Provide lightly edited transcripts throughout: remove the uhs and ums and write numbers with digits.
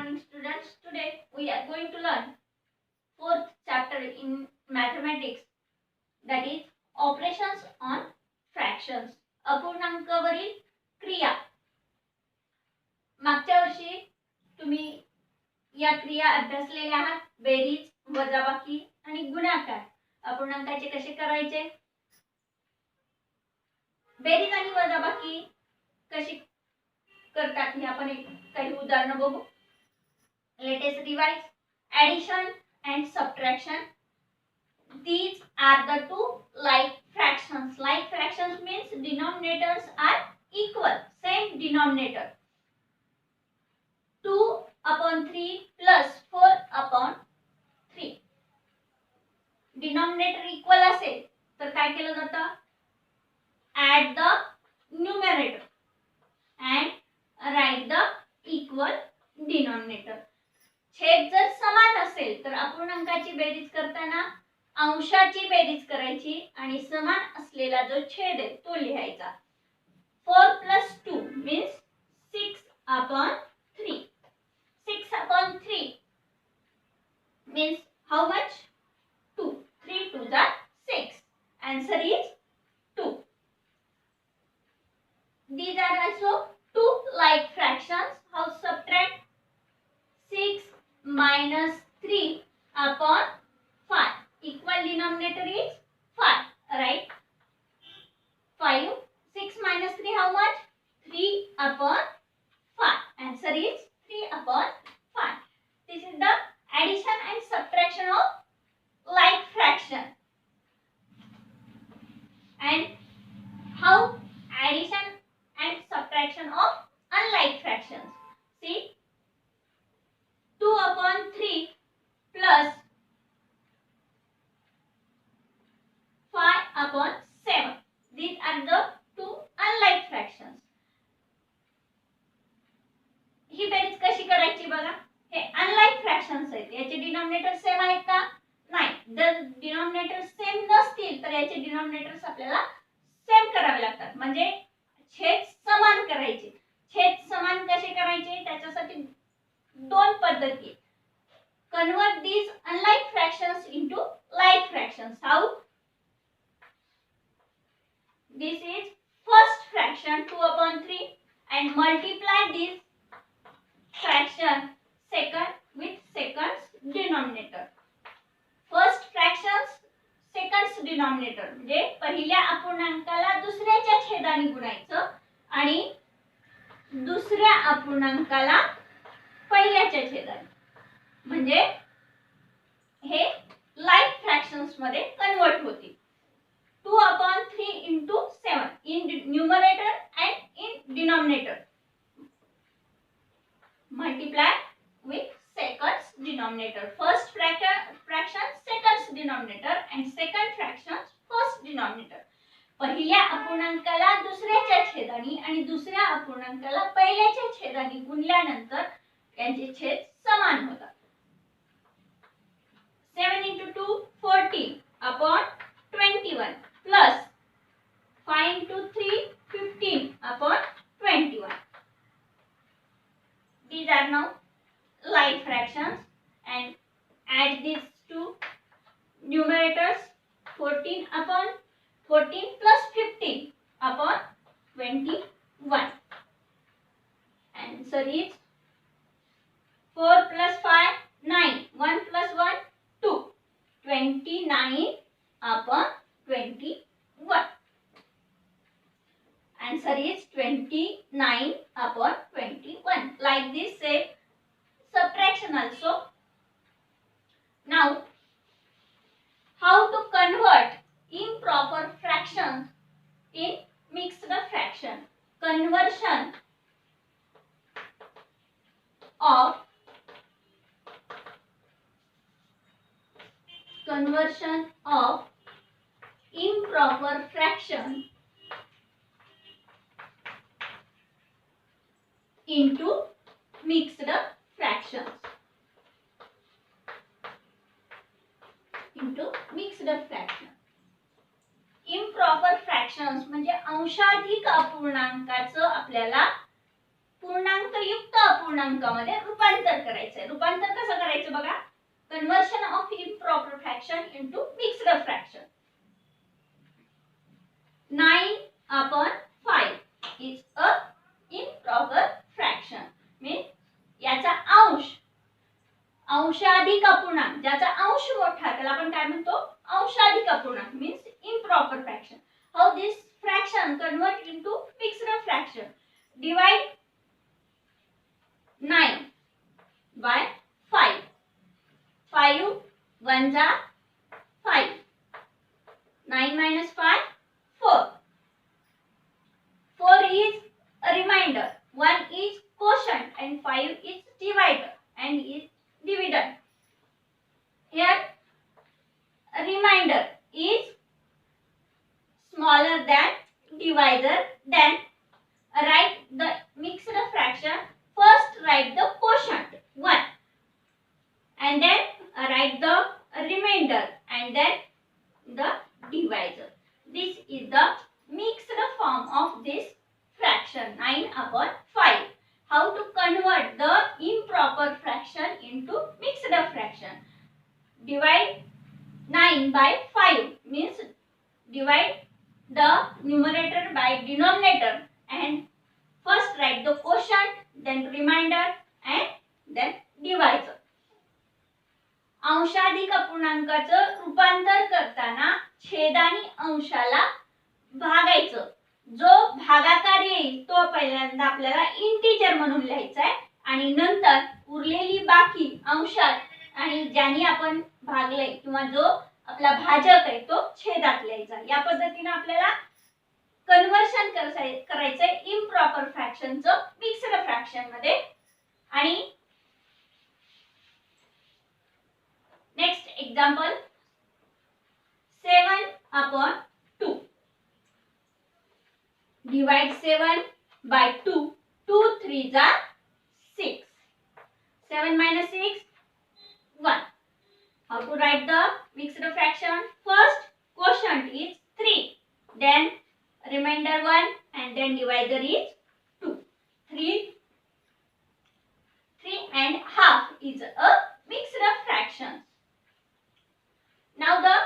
morning students. Today we are going to learn fourth chapter in mathematics, that is operations on fractions. अपूर्णांकावरील क्रिया. मागच्या वर्षी तुम्ही या क्रिया अभ्यासलेल्या आहात. बेरीज, वजाबाकी आणि गुणाकार. अपूर्णांकाचे कसे करायचे, बेरीज आणि वजाबाकी कशी करतात हे आपण काही उदाहरण बघू. Let us revise. Addition and subtraction, these are the two like fractions. Like fractions means denominators are equal, same denominator. 2/3 plus 4/3. Denominator equal असेल तर काय केलं जातं, add the numerator and write the equal denominator. छेद जर समान असेल तर अपूर्णांकाची बेरीज करताना अंशाची बेरीज करायची आणि समान असलेला जो छेद आहे तो लिहायचा. 4 + 2 means 6/3. 6/3 means how much? 2. 3 2s are 6. Answer is 2. These are also two like fractions. How subtract? 6 minus 3/5. Equal denominator is 5. Right? 5. 6 minus 3 how much? 3/5. Answer is 3/5. This is the addition and subtraction of like fraction. And how addition and subtraction of unlike fractions. See, 2/3 plus 5/7. These are the two unlike fractions. He berries कशी करायची बघा. हे unlike fractions आहेत. याचे denominator same आहेत का? नाही. जर denominator same नसतील तर याचे डिनॉमिनेटर्स आपल्याला सेम करावे लागतात. म्हणजे छेद समान करायचे. छेद समान कसे करायचे त्याच्यासाठी दोन पद्धती. Convert these unlike fractions into like fractions. How? This is first fraction 2/3 and multiply this fraction second with seconds denominator. First fractions seconds denominator म्हणजे पहिल्या अपूर्णांकाला दुसऱ्याच्या छेदाने गुणायचं आणि दुसऱ्या अपूर्णांकाला पहिल्याच्या छेदाने, म्हणजे हे लाईक फ्रॅक्शन्स मध्ये कन्वर्ट होतील. 2/3 into 7 in numerator and in denominator. Multiply with seconds denominator. First fraction seconds denominator and second fraction first denominator. पहिल्या अपूर्णांकाला दुसऱ्याच्या छेदाने आणि दुसऱ्या अपूर्णांकाला पहिल्याच्या छेदाने गुणल्यानंतर यांचे छेद समान होतात. 7 into 2 14/21 plus 5 into 3 15/21. These are now like fractions and add these two numerators. 14/14 plus 15/21. Answer is 4 plus 5 9. 1 plus 1 2. 29/21. Answer is 29/21. Like this say subtraction also. Now how to convert improper fractions in mixed fraction. Conversion of improper fraction into mixed fractions. Improper fractions म्हणजे अंशाधिक अपूर्णांकाचं आपल्याला पूर्णांकयुक्त अपूर्णांकामध्ये रूपांतर करायचंय. रूपांतर कसं करायचं बघा, conversion of improper fraction into mixed fraction. 9/5 is a improper fraction. Means याचा अंशाधिक अपूर्णांक, ज्याचा अंश मोठा त्याला आपण काय म्हणतो, अंशाधिक अपूर्णांक means improper fraction. How this fraction convert into mixed fraction? Divide 9/5. 5 1 5. 9 minus 5 4. 4 is a remainder, 1 is quotient and 5 is divider and is dividend. Here remainder is smaller than divisor. Then write the mixed fraction. First write the quotient 1 and then write the remainder and then the divisor. This is the mixed form of this fraction 9/5. How to convert the improper fraction into mixed fraction? Divide 9/5 means divide the numerator by denominator and first write the quotient, then remainder and then divisor. अंशाधिक अपूर्णांकाचं रूपांतर करताना छेदानी अंशाला भागायचं. जो भागाकार येईल तो पहिल्यांदा आपल्याला integer म्हणून लिहायचा आहे आणि नंतर उरलेली बाकी अंशात आणि ज्याने आपण भागले किंवा जो आपला भाजक आहे तो छेदात लिहायचा. या पद्धतीने आपल्याला कन्वर्शन करायचंय इम्प्रॉपर फ्रॅक्शनचं मिक्स्ड फ्रॅक्शन मध्ये. आणि next example 7/2. Divide 7/2. 2 3s are 6. 7 minus 6 1. How to write the mixed fraction? First quotient is 3, then remainder 1 and then divisor is 2. 3.5 is a mixed fraction. Now the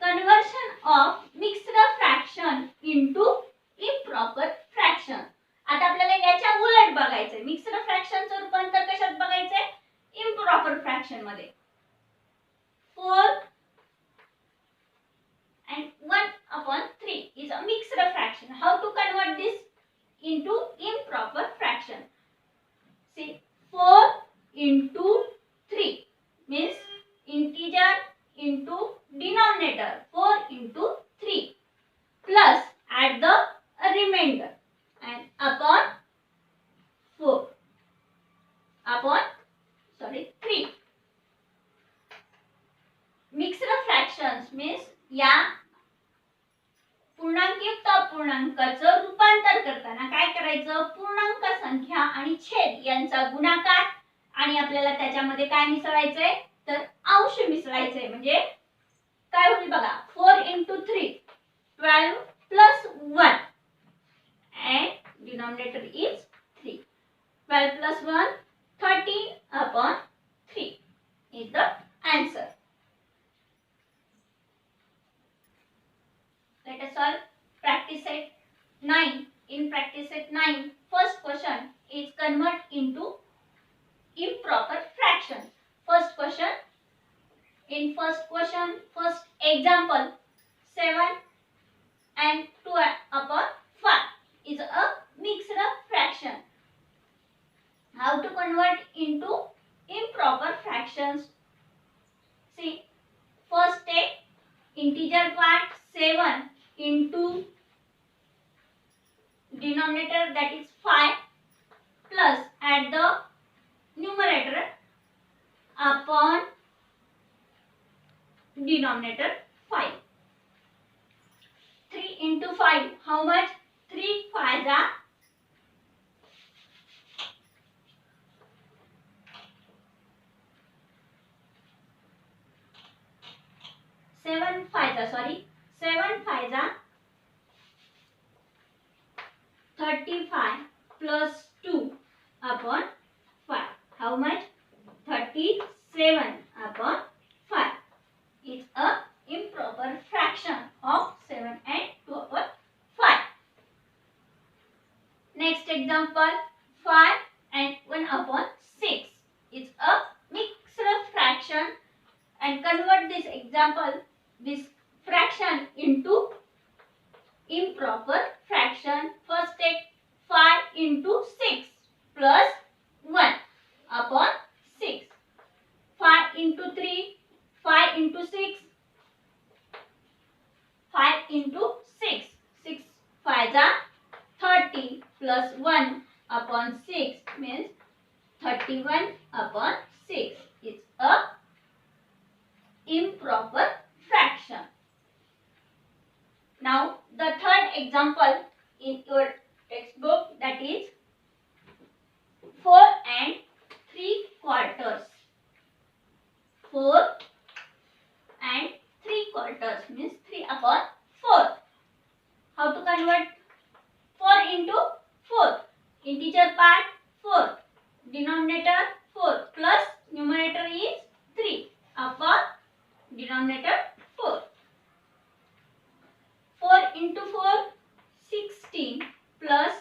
conversion of mixed fraction into improper fraction. आता आपल्याला याच्या उलट बघायचंय. Mixed फ्रॅक्शनचं रूपांतर कशात बघायचंय? Improper fraction मध्ये. 4 and 1/3 is a mixed fraction. How to convert this into improper fraction? See, 4 into 3 means integer into denominator. 4 into 3 plus add the remainder and upon 3. Mixed fractions means या पूर्णांकयुक्त अपूर्णांकाचं रूपांतर करताना काय करायचं? पूर्णांक संख्या आणि छेद यांचा गुणाकार आणि आपल्याला त्याच्यामध्ये काय मिसळायचंय? तर अंश मिसळायचंय. म्हणजे काय होईल बघा, 4 into 3 12 plus 1 and denominator is 3. 12 plus 1 13/3 is the answer. Let us solve practice set 9. In practice set 9, first question is convert into improper fraction. First question, in first example 7 and 2/5 is a mixed fraction. How to convert into improper fractions? See, first take integer part 7 into denominator that is 5 plus add the numerator upon denominator 5. 3 into 5, how much? 3 5s are 7 5s are 35 plus 2 37 upon 5 is a improper fraction of 7 and 2 upon 5. Next example, 5 and 1 upon 6 is a mixed fraction, and convert this fraction into improper fraction. First take 5 into 6 plus 1 upon 6. 5 into 3, 5 into 6, 5 into 6. 6 5 are 30 plus 1 upon 6 means 31 upon 6 is a improper fraction. Now the third example in your textbook, that is 4 and 3/4. 4 and 3/4 means 3 upon 4. How to convert? 4 into 4. Integer part 4. Denominator 4 plus numerator is 3 upon denominator 4. 4 into 4, 16 plus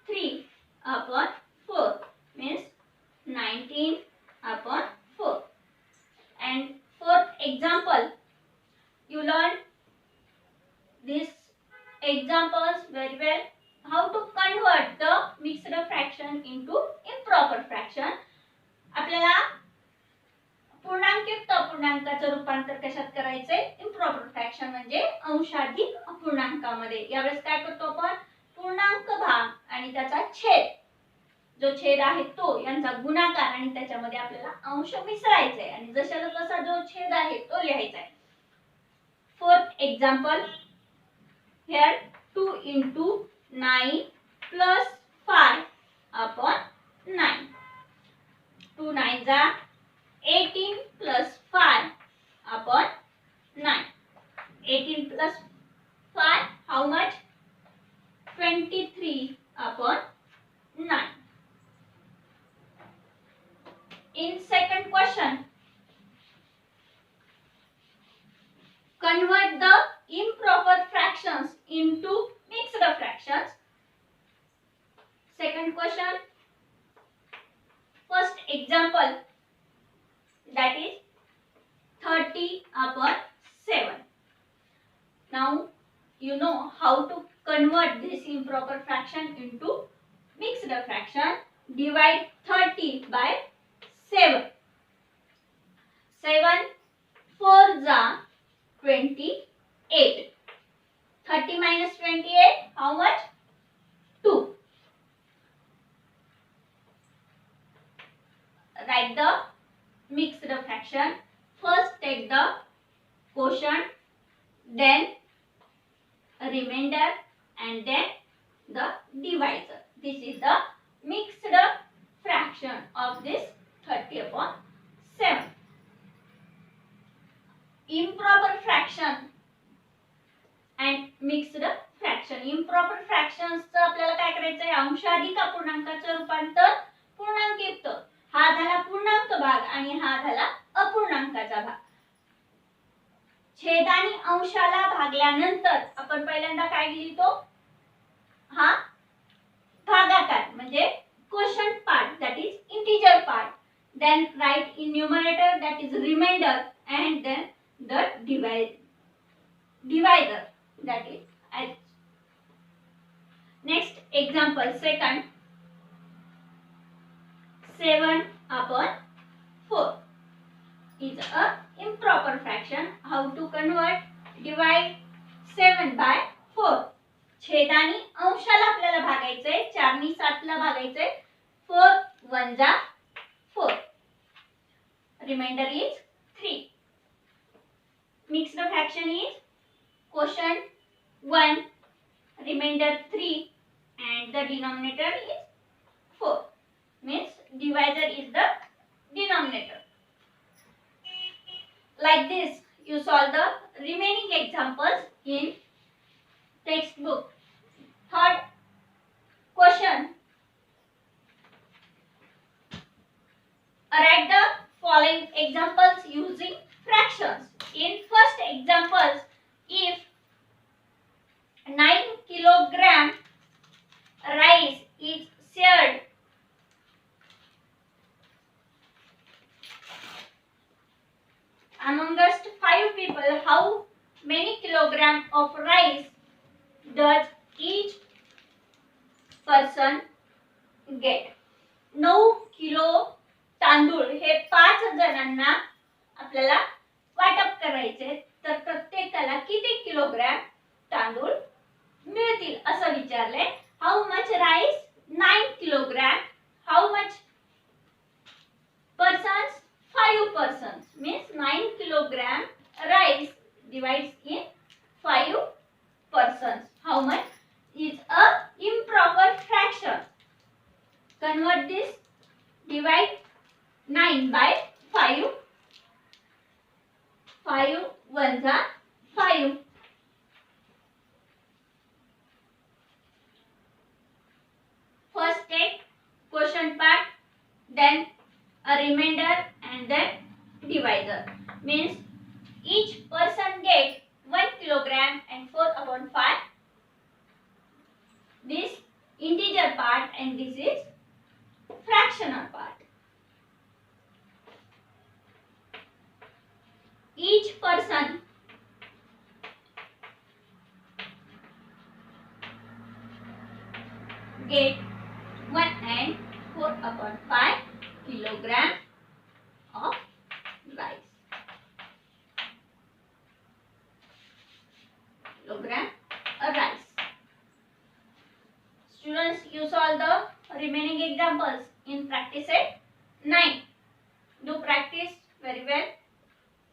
3 upon 4 means 19 upon 4. And fourth example, you learn these examples very well. How to convert the mixed fraction into improper fraction. आपल्याला पूर्णांकयुक्त अपूर्णांकाचं रूपांतर कशात करायचंय? Improper fraction म्हणजे अंशाधिक अपूर्णांकामध्ये. यावेळेस काय करतो आपण? पूर्णांक भाग आणि त्याचा छेद, जो छेद आहे तो यांचा गुणाकार आणि त्याच्यामध्ये आपल्याला अंश मिसळायचा आहे आणि जशाला तसा जो छेद आहे तो लिहायचा आहे. Fourth example, here 2 into 9 plus 5 upon 9. 2 9s are 18 plus 5 upon 9. 18 plus 5, how much? 23 upon 9. In second question, convert the improper fractions into mixed fractions. Second question, first example, that is 30 upon 7. Now you know how to convert this improper fraction into mixed fraction. Divide 30 by 7. 7 4s are 28. 30 minus 28, how much? 2. Write the mixed fraction. First take the quotient, then remainder, and then the divisor. This is the mixed fraction of this 30 upon 7. Improper fraction and mixed fraction. Improper fractions चं आपल्याला काय करायचं आहे? अंशाधिक अपूर्णांकाचं रूपांतर पूर्णांकयुक्त. हा झाला पूर्णांक भाग आणि हा झाला अपूर्णांकाचा भाग. छेदानी अंशाला भागल्यानंतर आपण पहिल्यांदा काय लिहितो? हा भागाकार म्हणजे quotient part, that is integer part. Then write in numerator, that is remainder, and then the divisor, that is h. Next example, second, 7 upon 4 is a improper fraction. How to convert? Divide 7 by 4. छेदानी अंशाला आपल्याला भागायचंय, 4 नी 7 ला भागायचंय. 4 1s are 4. Remainder is 3. Mixed fraction is quotient 1, remainder 3, and the denominator is 4. Means divisor is the denominator. Like this you solve the remaining examples in textbook. Third question, write the following examples using fractions. In first examples, if 9 kilogram rice is shared amongst 5 people, how many kilogram of rice does each person get? 9 kilo तांदूळ हे 5 जणांना आपल्याला वाटप करायचे, तर प्रत्येकाला किती kilogram तांदूळ मिळतील असं विचारले. How much rice? 9 kilogram. How much persons? 5 persons. Means 9 kilogram rice divides in 5 persons. How much? Is a improper fraction. Convert this. Divide 9 by 5. 5 ones are 5. First take question part, then a remainder, and then divisor. Means each person get 1 kilogram and 4/5. This integer part and this is fractional part. Each person get 1 and 4/5 kilogram of rice. Kilogram of rice. Students, you solve the remaining examples in practice set 9. Do practice very well.